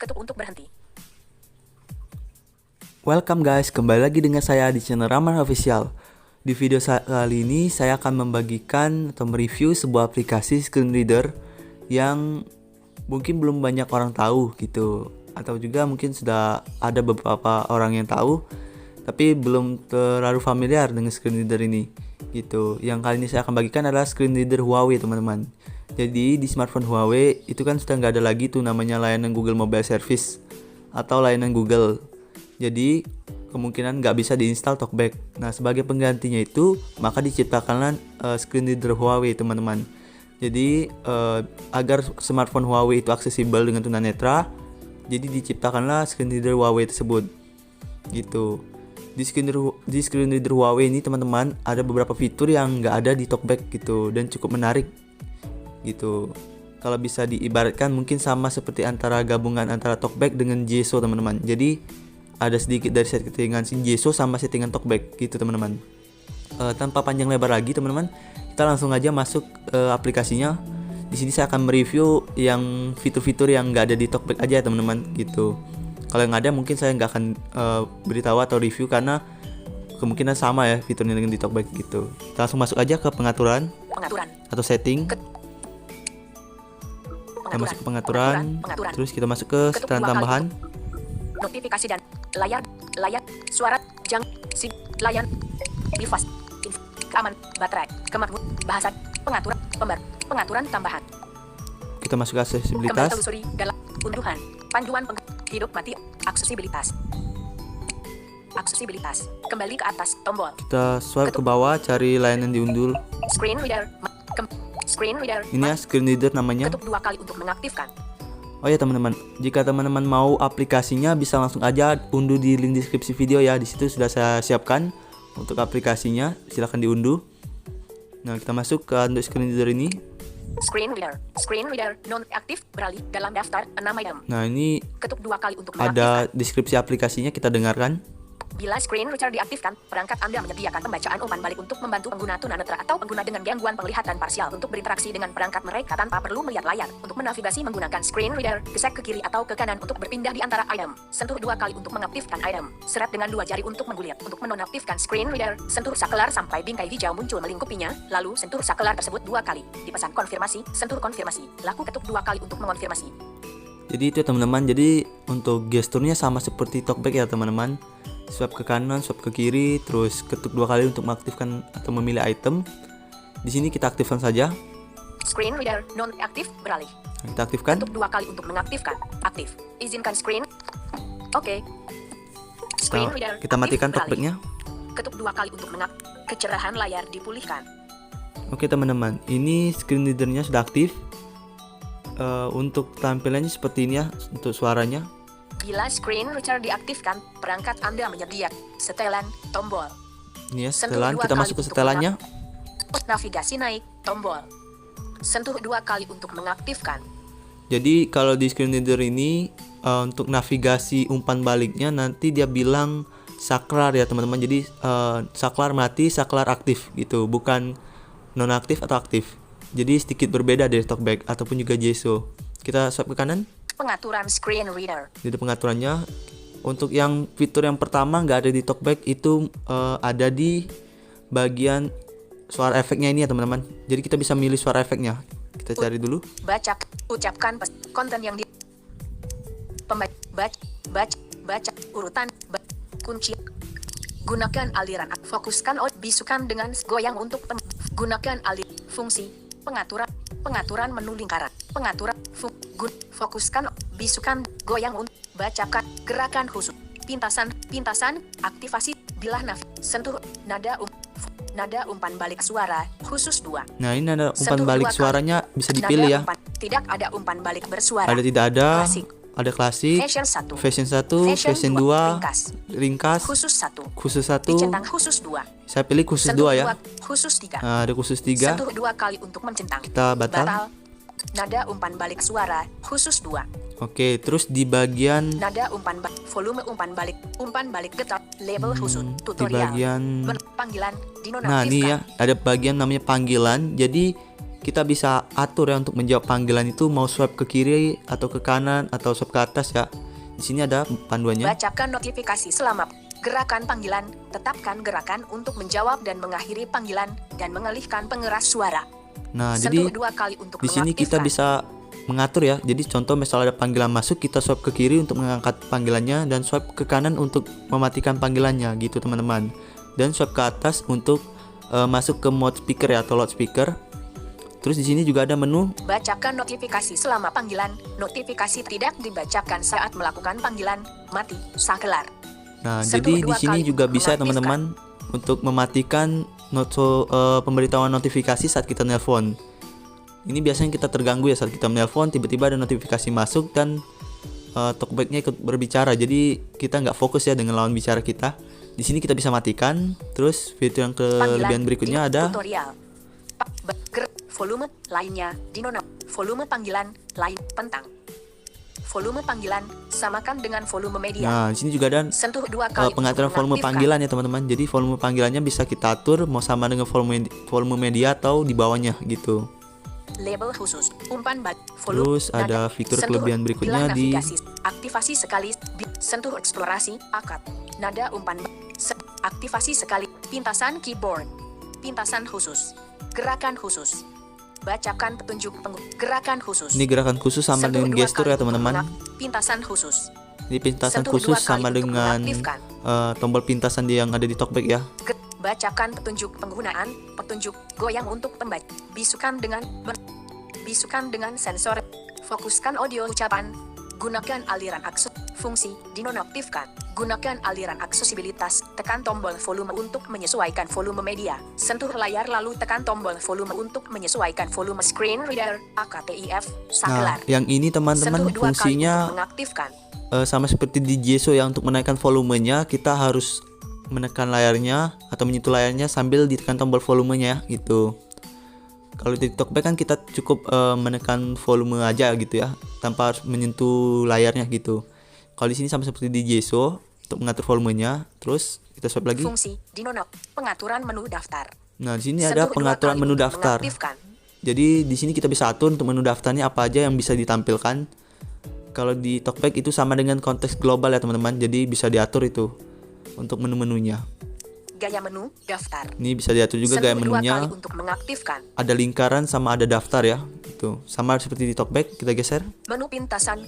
Ketuk untuk berhenti. Welcome guys, kembali lagi dengan saya di channel Rahman Official. Di video kali ini saya akan membagikan atau mereview sebuah aplikasi screen reader yang mungkin belum banyak orang tahu gitu, atau juga mungkin sudah ada beberapa orang yang tahu tapi belum terlalu familiar dengan screen reader ini gitu. Yang kali ini saya akan bagikan adalah screen reader Huawei, teman-teman. Jadi di smartphone Huawei itu kan sudah nggak ada lagi tuh namanya layanan Google Mobile Service atau layanan Google. Jadi kemungkinan nggak bisa diinstal TalkBack. Nah, sebagai penggantinya itu maka diciptakanlah screen reader Huawei, teman-teman. Jadi agar smartphone Huawei itu aksesibel dengan tunanetra, jadi diciptakanlah screen reader Huawei tersebut. Gitu. Di screen reader Huawei ini, teman-teman, ada beberapa fitur yang nggak ada di TalkBack gitu dan cukup menarik gitu. Kalau bisa diibaratkan mungkin sama seperti antara gabungan antara TalkBack dengan Jeso, teman-teman. Jadi ada sedikit dari settingan Jeso sama settingan TalkBack gitu, teman-teman. Tanpa panjang lebar lagi, teman-teman, kita langsung aja masuk aplikasinya. Di sini saya akan mereview yang fitur-fitur yang nggak ada di TalkBack aja, teman-teman, gitu. Kalau yang ada mungkin saya nggak akan beritahu atau review karena kemungkinan sama ya fiturnya dengan di TalkBack gitu. Kita langsung masuk aja ke pengaturan atau setting. Kita masuk ke pengaturan. Terus kita masuk ke setelan tambahan. Notifikasi dan layar suara jang layar device keamanan baterai kemakmuran bahasa pengaturan tambahan. Kita masuk ke aksesibilitas. Kembali telusuri dalam unduhan panduan hidup mati aksesibilitas kembali ke atas tombol. Kita swipe ke bawah cari layanan diunduh. Screen reader ini ya screen reader namanya. Ketuk 2 kali untuk mengaktifkan. Oh ya, teman-teman, jika teman-teman mau aplikasinya bisa langsung aja unduh di link deskripsi video ya. Di situ sudah saya siapkan untuk aplikasinya, silahkan diunduh. Nah, kita masuk ke untuk screen reader ini. Screen reader non aktif beralih dalam daftar 6 item. Nah, ini ketuk 2 kali untuk ada deskripsi aplikasinya, kita dengarkan. Bila screen reader diaktifkan, perangkat Anda menyediakan pembacaan umpan balik untuk membantu pengguna tunanetra atau pengguna dengan gangguan penglihatan parsial untuk berinteraksi dengan perangkat mereka tanpa perlu melihat layar. Untuk menavigasi menggunakan screen reader, gesek ke kiri atau ke kanan untuk berpindah di antara item. Sentuh 2 kali untuk mengaktifkan item. Seret dengan 2 jari untuk menggulir. Untuk menonaktifkan screen reader, sentuh sakelar sampai bingkai hijau muncul melingkupinya, lalu sentuh sakelar tersebut 2 kali. Dipesan konfirmasi, sentuh konfirmasi. Laku ketuk 2 kali untuk mengonfirmasi. Jadi itu, teman-teman. Jadi untuk gesturnya sama seperti TalkBack ya, teman-teman. Swipe ke kanan, swipe ke kiri, terus ketuk 2 kali untuk mengaktifkan atau memilih item. Di sini kita aktifkan saja. Screen reader non aktif beralih. Kita aktifkan. Ketuk 2 kali untuk mengaktifkan. Aktif. Izinkan screen. Oke. Screen reader. Kita matikan TalkBack-nya. Ketuk 2 kali untuk kecerahan layar dipulihkan. Oke, teman-teman, ini screen reader-nya sudah aktif. Untuk tampilannya seperti ini ya, untuk suaranya. Bila screen reader diaktifkan, perangkat Anda menyediakan setelan tombol. Ini ya, setelan. Kita masuk ke setelannya. Navigasi naik tombol. Sentuh 2 kali untuk mengaktifkan. Jadi kalau di screen reader ini untuk navigasi umpan baliknya nanti dia bilang saklar ya, teman-teman. Jadi saklar mati, saklar aktif gitu, bukan nonaktif atau aktif. Jadi sedikit berbeda dari TalkBack ataupun juga Jeso. Kita swipe ke kanan. Pengaturan screen reader. Jadi pengaturannya untuk yang fitur yang pertama nggak ada di TalkBack, itu ada di bagian suara efeknya ini ya, teman-teman. Jadi kita bisa milih suara efeknya. Kita cari dulu. Ucapkan konten yang di baca urutan kunci. Gunakan aliran fokuskan bisukan dengan goyang untuk gunakan fungsi pengaturan menu lingkaran. Fokuskan bisukan goyang untuk bacakan gerakan khusus. Pintasan aktivasi bilah sentuh nada umpan balik suara khusus 2. Nah, ini ada umpan balik suaranya bisa dipilih ya. Tidak ada umpan balik bersuara. Tidak ada. Ada klasik, fashion 1, fashion 2, ringkas, khusus 1, dicentang khusus 2. Saya pilih khusus 2 ya. Khusus 3. Nah, ada khusus 3. Sentuh 2 kali untuk mencentang. Kita batal. Nada umpan balik suara khusus 2. Oke, terus di bagian nada volume umpan balik getar label khusus tutorial di bagian panggilan nah ini ya ada bagian namanya panggilan. Jadi kita bisa atur ya untuk menjawab panggilan itu mau swipe ke kiri atau ke kanan atau swipe ke atas ya. Di sini ada panduannya. Bacakan notifikasi selama gerakan panggilan. Tetapkan gerakan untuk menjawab dan mengakhiri panggilan dan mengalihkan pengeras suara. Nah, Sentuh jadi 2 kali untuk di sini kita mengaktifkan. bisa mengatur ya. Jadi contoh misal ada panggilan masuk, kita swipe ke kiri untuk mengangkat panggilannya dan swipe ke kanan untuk mematikan panggilannya gitu teman-teman. Dan swipe ke atas untuk masuk ke mode speaker ya atau loudspeaker. Terus di sini juga ada menu Bacakan notifikasi selama panggilan. Notifikasi tidak dibacakan saat melakukan panggilan. Mati, sakelar. Nah, Sentuh jadi di 2 sini kali juga untuk bisa mengaktifkan. teman-teman untuk mematikan pemberitahuan notifikasi saat kita nelpon. Ini biasanya kita terganggu ya saat kita menelpon, tiba-tiba ada notifikasi masuk dan talkbacknya ikut berbicara. Jadi kita nggak fokus ya dengan lawan bicara kita. Di sini kita bisa matikan. Terus fitur yang kelebihan berikutnya ada tutorial. Volume lainnya dinonak. Volume panggilan lain pentang. Volume panggilan samakan dengan volume media. Nah, di sini juga ada Sentuh 2 kali pengaturan untuk volume mengaktifkan. panggilan ya teman-teman. Jadi volume panggilannya bisa kita atur mau sama dengan volume media atau di bawahnya gitu. Label khusus umpan Terus ada fitur kelebihan berikutnya di navigasi. Aktivasi sekali sentuh eksplorasi akad nada umpan aktivasi sekali pintasan keyboard pintasan khusus gerakan khusus bacakan petunjuk gerakan khusus. Ini gerakan khusus sama Sentuh dengan 2 gestur kali ya teman-teman. untuk pintasan khusus. Ini pintasan Sentuh khusus 2 kali sama untuk dengan mengaktifkan. tombol pintasan yang ada di talkback ya. Bacakan petunjuk penggunaan, petunjuk goyang untuk pembaca. Bisukan dengan sensor. Fokuskan audio ucapan. Gunakan aliran akses. Fungsi dinonaktifkan. Gunakan aliran aksesibilitas. Tekan tombol volume untuk menyesuaikan volume media. Sentuh layar lalu tekan tombol volume untuk menyesuaikan volume screen reader. AKTIF Nah, sakelar. yang ini teman-teman Sentuh 2 kali fungsinya untuk mengaktifkan. sama seperti di JSO ya. Untuk menaikkan volumenya kita harus menekan layarnya atau menyentuh layarnya sambil ditekan tombol volumenya gitu. Kalau di talkback kan kita cukup menekan volume aja gitu ya, tanpa harus menyentuh layarnya gitu. Kalau di sini sama seperti di JSO untuk mengatur volumenya. Terus kita swipe lagi. Fungsi dinonok pengaturan menu daftar. Nah, di sini ada Sentuh 2 pengaturan kali menu untuk daftar. mengaktifkan. Jadi di sini kita bisa atur untuk menu daftarnya apa aja yang bisa ditampilkan. Kalau di talkback itu sama dengan konteks global ya teman-teman. Jadi bisa diatur itu untuk menu-menunya. Gaya menu daftar. Ini bisa diatur juga gaya Sentuh 2 menunya. kali untuk mengaktifkan. Ada lingkaran sama ada daftar ya. Itu sama seperti di talkback. Kita geser. Menu pintasan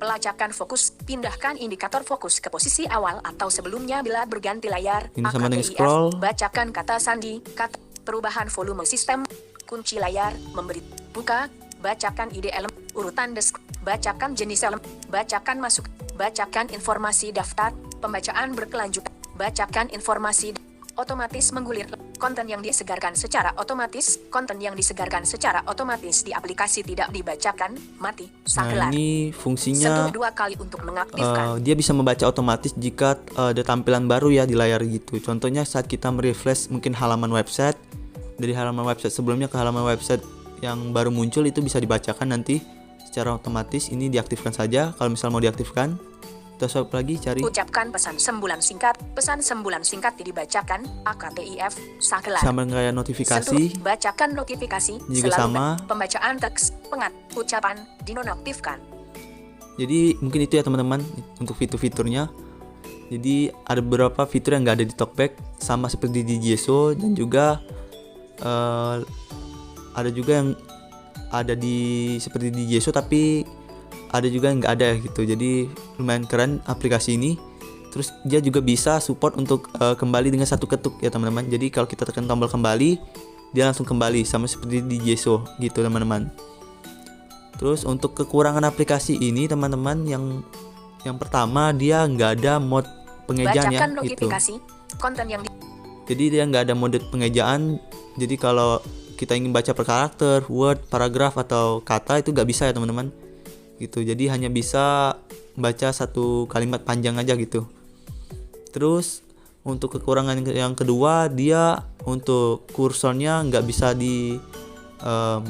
pelacakan fokus. Pindahkan indikator fokus ke posisi awal atau sebelumnya bila berganti layar. Ini sama dengan AKTIF. scroll. Bacakan kata sandi, kata perubahan volume sistem, kunci layar, memberi buka, bacakan ide elemen, urutan desk, bacakan jenis elemen, bacakan masuk, bacakan informasi daftar, pembacaan berkelanjutan, bacakan informasi otomatis menggulir konten yang disegarkan secara otomatis, konten yang disegarkan secara otomatis di aplikasi tidak dibacakan, mati, Nah, sakelar. ini fungsinya Sentuh 2 kali untuk mengaktifkan. dia bisa membaca otomatis jika ada tampilan baru ya di layar gitu. Contohnya saat kita merefresh mungkin halaman website, dari halaman website sebelumnya ke halaman website yang baru muncul itu bisa dibacakan nanti secara otomatis. Ini diaktifkan saja. Kalau misal mau diaktifkan, kita swipe lagi cari Ucapkan pesan sembulan singkat. Pesan sembulan singkat dibacakan. AKTIF sakelar. sama kayak notifikasi. Sentuh, bacakan notifikasi. Juga selalu sama. Pembacaan teks, ucapan dinonaktifkan. Jadi mungkin itu ya teman-teman untuk fitur-fiturnya. Jadi ada beberapa fitur yang nggak ada di talkback sama seperti di JSO, dan juga ada juga yang ada di seperti di JSO tapi ada juga yang nggak ada gitu. Jadi lumayan keren aplikasi ini. Terus dia juga bisa support untuk kembali dengan satu ketuk ya teman-teman. Jadi kalau kita tekan tombol kembali, dia langsung kembali sama seperti di JSO gitu teman-teman. Terus untuk kekurangan aplikasi ini teman-teman, yang pertama dia nggak ada mode pengejaan ya Bacakan gitu. notifikasi. Konten yang Jadi dia nggak ada mode pengejaan. Jadi kalau kita ingin baca per karakter, word, paragraf atau kata itu nggak bisa ya teman-teman. Gitu. Jadi hanya bisa baca satu kalimat panjang aja gitu. Terus untuk kekurangan yang kedua, dia untuk kursornya nggak bisa di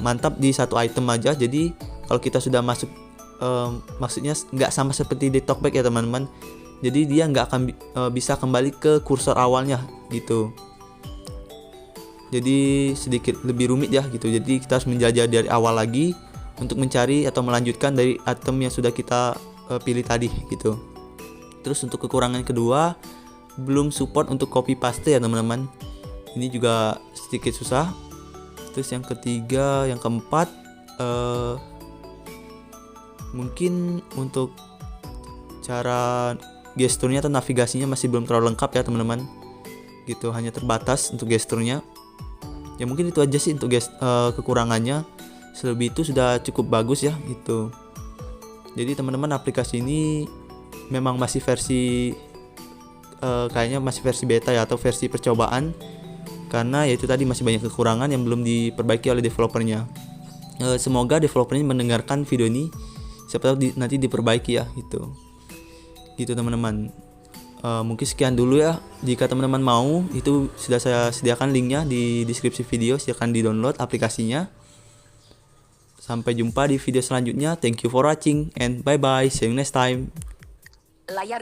mantap di satu item aja. Jadi kalau kita sudah masuk, maksudnya nggak sama seperti di talkback ya teman-teman. Jadi dia nggak akan bisa kembali ke kursor awalnya gitu. jadi sedikit lebih rumit ya gitu. Jadi kita harus menjajah dari awal lagi untuk mencari atau melanjutkan dari item yang sudah kita pilih tadi gitu. Terus untuk kekurangan kedua, belum support untuk copy paste ya teman-teman. Ini juga sedikit susah. Terus yang ketiga, yang keempat, mungkin untuk cara gesturnya atau navigasinya masih belum terlalu lengkap ya teman-teman. Gitu, hanya terbatas untuk gesturnya. Ya mungkin itu aja sih untuk kekurangannya. Selebih itu sudah cukup bagus ya gitu. Jadi teman-teman, aplikasi ini memang masih versi kayaknya masih versi beta ya, atau versi percobaan, karena ya itu tadi masih banyak kekurangan yang belum diperbaiki oleh developernya. Semoga developernya mendengarkan video ini, siapa tahu nanti diperbaiki ya gitu teman-teman. Mungkin sekian dulu ya. Jika teman-teman mau, itu sudah saya sediakan linknya di deskripsi video, silakan di download aplikasinya. Sampai jumpa di video selanjutnya. Thank you for watching and bye bye, see you next time. Layar